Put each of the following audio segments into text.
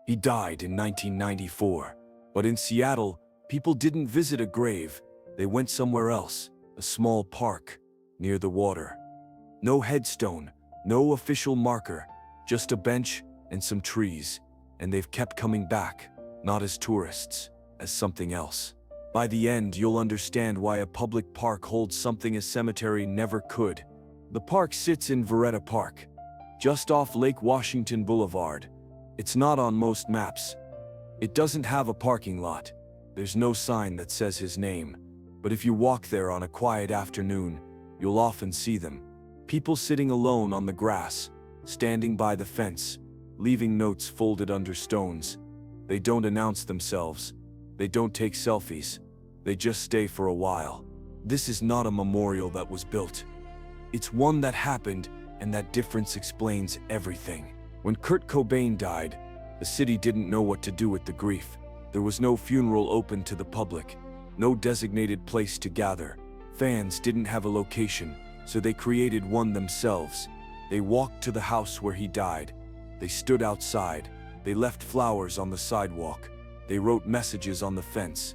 He died in 1994. But in Seattle, people didn't visit a grave. They went somewhere else, a small park, near the water. No headstone, no official marker, just a bench and some trees. And they've kept coming back, not as tourists, as something else. By the end, you'll understand why a public park holds something a cemetery never could. The park sits in Viretta Park, just off Lake Washington Boulevard. It's not on most maps. It doesn't have a parking lot. There's no sign that says his name. But if you walk there on a quiet afternoon, you'll often see them. People sitting alone on the grass, standing by the fence, leaving notes folded under stones. They don't announce themselves. They don't take selfies. They just stay for a while. This is not a memorial that was built. It's one that happened, and that difference explains everything. When Kurt Cobain died, the city didn't know what to do with the grief. There was no funeral open to the public, no designated place to gather. Fans didn't have a location, so they created one themselves. They walked to the house where he died. They stood outside. They left flowers on the sidewalk. They wrote messages on the fence.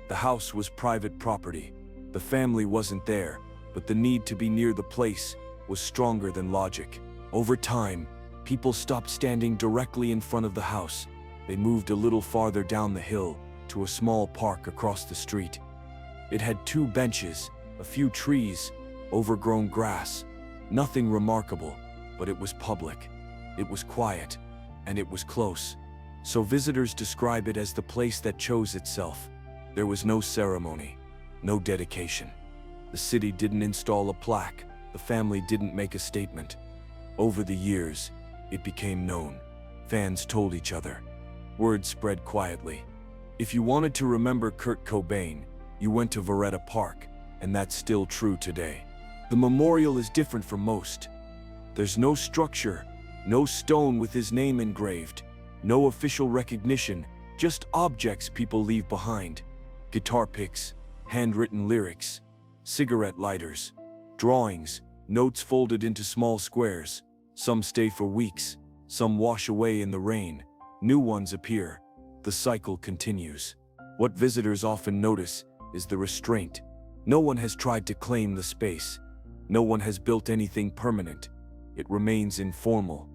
The house was private property. The family wasn't there, but the need to be near the place was stronger than logic. Over time, people stopped standing directly in front of the house. They moved a little farther down the hill to a small park across the street. It had 2 benches, a few trees, overgrown grass. Nothing remarkable, but it was public. It was quiet, and it was close. So visitors describe it as the place that chose itself. There was no ceremony, no dedication. The city didn't install a plaque. The family didn't make a statement. Over the years, it became known. Fans told each other. Word spread quietly. If you wanted to remember Kurt Cobain, you went to Viretta Park, and that's still true today. The memorial is different from most. There's no structure, no stone with his name engraved, no official recognition, just objects people leave behind. Guitar picks, handwritten lyrics, cigarette lighters, drawings, notes folded into small squares. Some stay for weeks, some wash away in the rain. New ones appear. The cycle continues. What visitors often notice is the restraint. No one has tried to claim the space. No one has built anything permanent. It remains informal,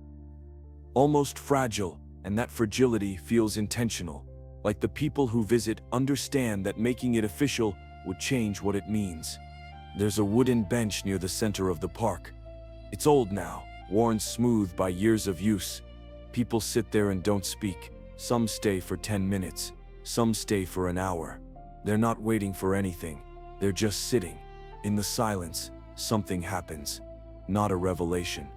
almost fragile, and that fragility feels intentional. Like the people who visit understand that making it official would change what it means. There's a wooden bench near the center of the park. It's old now, worn smooth by years of use. People sit there and don't speak. Some stay for 10 minutes. Some stay for an hour. They're not waiting for anything. They're just sitting. In the silence, something happens. Not a revelation.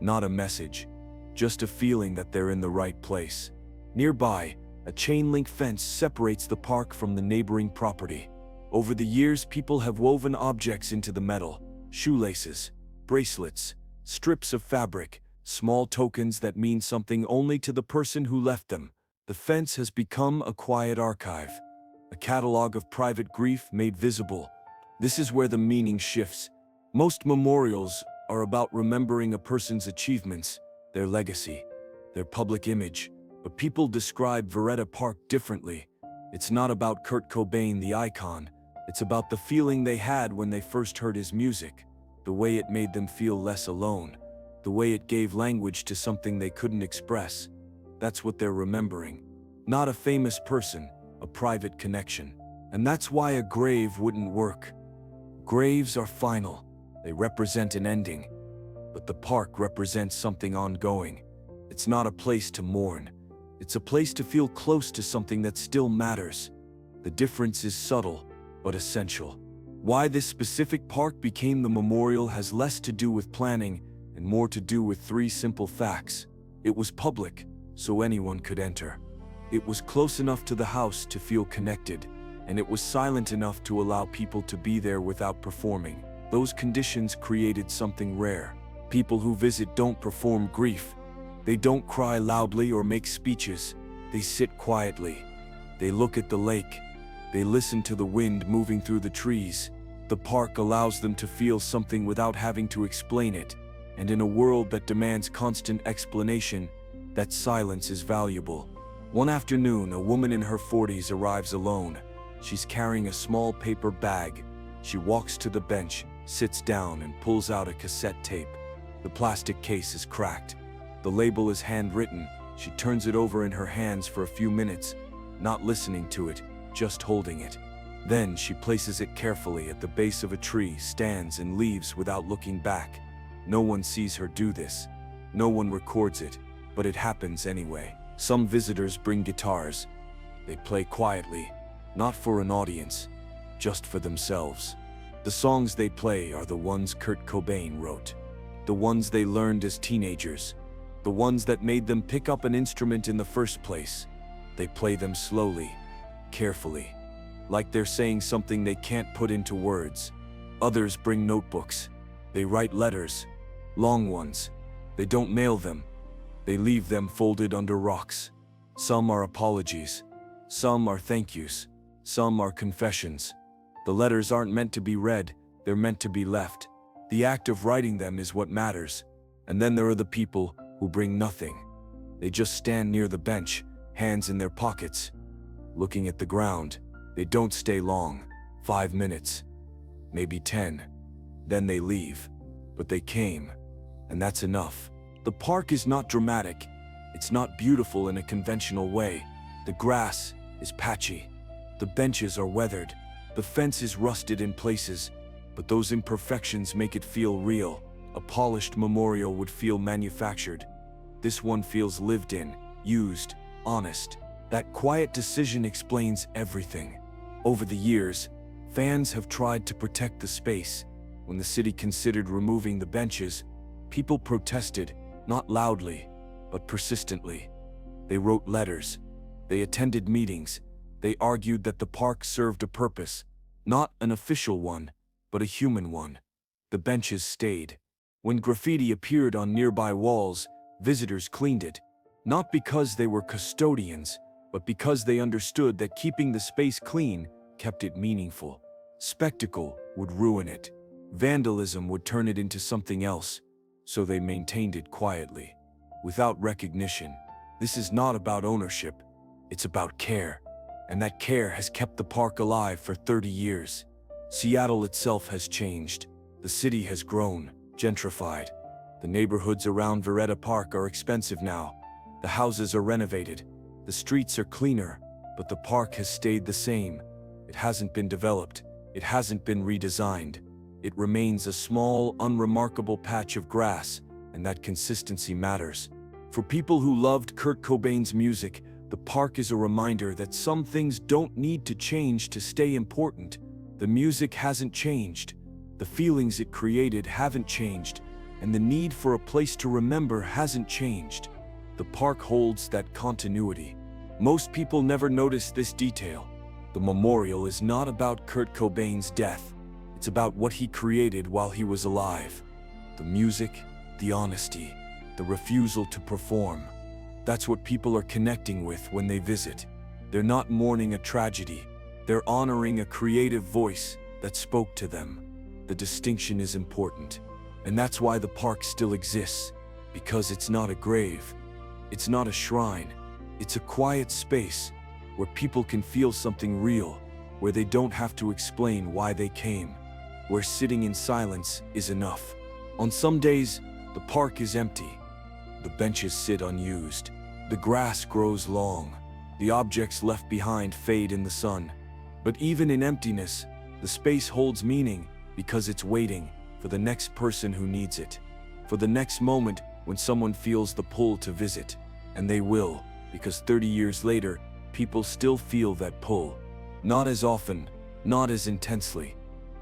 Not a message. Just a feeling that they're in the right place. Nearby, a chain-link fence separates the park from the neighboring property. Over the years, people have woven objects into the metal. Shoelaces, bracelets, strips of fabric, small tokens that mean something only to the person who left them. The fence has become a quiet archive, a catalog of private grief made visible. This is where the meaning shifts. Most memorials are about remembering a person's achievements, their legacy, their public image. But people describe Viretta Park differently. It's not about Kurt Cobain, the icon. It's about the feeling they had when they first heard his music, the way it made them feel less alone, the way it gave language to something they couldn't express. That's what they're remembering. Not a famous person, a private connection. And that's why a grave wouldn't work. Graves are final. They represent an ending. But the park represents something ongoing. It's not a place to mourn. It's a place to feel close to something that still matters. The difference is subtle, but essential. Why this specific park became the memorial has less to do with planning and more to do with 3 simple facts. It was public, so anyone could enter. It was close enough to the house to feel connected, and it was silent enough to allow people to be there without performing. Those conditions created something rare. People who visit don't perform grief. They don't cry loudly or make speeches. They sit quietly. They look at the lake. They listen to the wind moving through the trees. The park allows them to feel something without having to explain it. And in a world that demands constant explanation, that silence is valuable. One afternoon, a woman in her 40s arrives alone. She's carrying a small paper bag. She walks to the bench, sits down, and pulls out a cassette tape. The plastic case is cracked. The label is handwritten. She turns it over in her hands for a few minutes, not listening to it, just holding it. Then she places it carefully at the base of a tree, stands and leaves without looking back. No one sees her do this. No one records it, but it happens anyway. Some visitors bring guitars. They play quietly, not for an audience, just for themselves. The songs they play are the ones Kurt Cobain wrote, the ones they learned as teenagers, the ones that made them pick up an instrument in the first place. They play them slowly, carefully, like they're saying something they can't put into words. Others bring notebooks. They write letters, long ones. They don't mail them. They leave them folded under rocks. Some are apologies. Some are thank yous. Some are confessions. The letters aren't meant to be read. They're meant to be left. The act of writing them is what matters. And then there are the people who bring nothing. They just stand near the bench, hands in their pockets, looking at the ground. They don't stay long, 5 minutes, maybe 10. Then they leave. But they came, and that's enough. The park is not dramatic. It's not beautiful in a conventional way. The grass is patchy. The benches are weathered. The fence is rusted in places, but those imperfections make it feel real. A polished memorial would feel manufactured. This one feels lived in, used, honest. That quiet decision explains everything. Over the years, fans have tried to protect the space. When the city considered removing the benches, people protested, not loudly, but persistently. They wrote letters. They attended meetings. They argued that the park served a purpose, not an official one, but a human one. The benches stayed. When graffiti appeared on nearby walls, visitors cleaned it, not because they were custodians, but because they understood that keeping the space clean kept it meaningful. Spectacle would ruin it. Vandalism would turn it into something else, so they maintained it quietly, without recognition. This is not about ownership, it's about care, and that care has kept the park alive for 30 years. Seattle itself has changed. The city has grown, gentrified. The neighborhoods around Viretta Park are expensive now. The houses are renovated. The streets are cleaner, but the park has stayed the same. It hasn't been developed. It hasn't been redesigned. It remains a small, unremarkable patch of grass, and that consistency matters. For people who loved Kurt Cobain's music, the park is a reminder that some things don't need to change to stay important. The music hasn't changed. The feelings it created haven't changed, and the need for a place to remember hasn't changed. The park holds that continuity. Most people never notice this detail. The memorial is not about Kurt Cobain's death. It's about what he created while he was alive. The music, the honesty, the refusal to perform. That's what people are connecting with when they visit. They're not mourning a tragedy. They're honoring a creative voice that spoke to them. The distinction is important. And that's why the park still exists. Because it's not a grave. It's not a shrine. It's a quiet space where people can feel something real, where they don't have to explain why they came, where sitting in silence is enough. On some days, the park is empty. The benches sit unused. The grass grows long. The objects left behind fade in the sun. But even in emptiness, the space holds meaning because it's waiting for the next person who needs it, for the next moment when someone feels the pull to visit. And they will, because 30 years later, people still feel that pull. Not as often, not as intensely,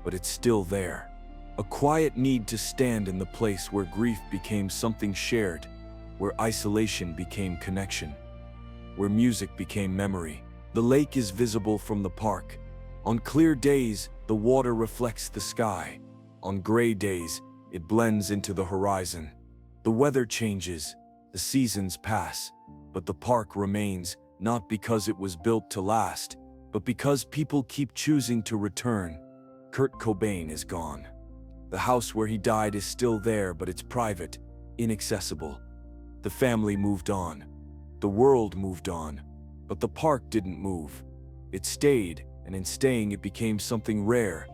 but it's still there. A quiet need to stand in the place where grief became something shared, where isolation became connection, where music became memory. The lake is visible from the park. On clear days, the water reflects the sky. On gray days, it blends into the horizon. The weather changes, the seasons pass, but the park remains, not because it was built to last, but because people keep choosing to return. Kurt Cobain is gone. The house where he died is still there, but it's private, inaccessible. The family moved on. The world moved on. But the park didn't move. It stayed, and in staying it became something rare.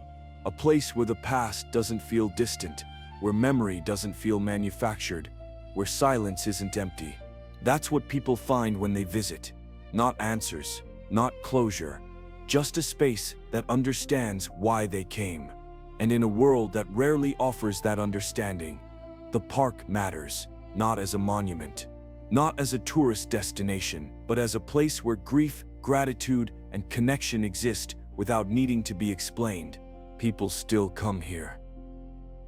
A place where the past doesn't feel distant, where memory doesn't feel manufactured, where silence isn't empty. That's what people find when they visit. Not answers, not closure, just a space that understands why they came. And in a world that rarely offers that understanding, the park matters, not as a monument, not as a tourist destination, but as a place where grief, gratitude, and connection exist without needing to be explained. People still come here.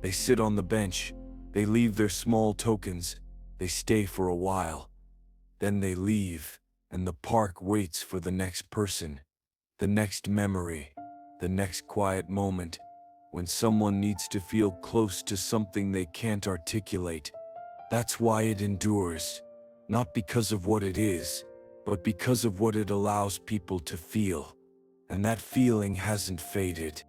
They sit on the bench, they leave their small tokens, they stay for a while. Then they leave, and the park waits for the next person, the next memory, the next quiet moment, when someone needs to feel close to something they can't articulate. That's why it endures, not because of what it is, but because of what it allows people to feel. And that feeling hasn't faded.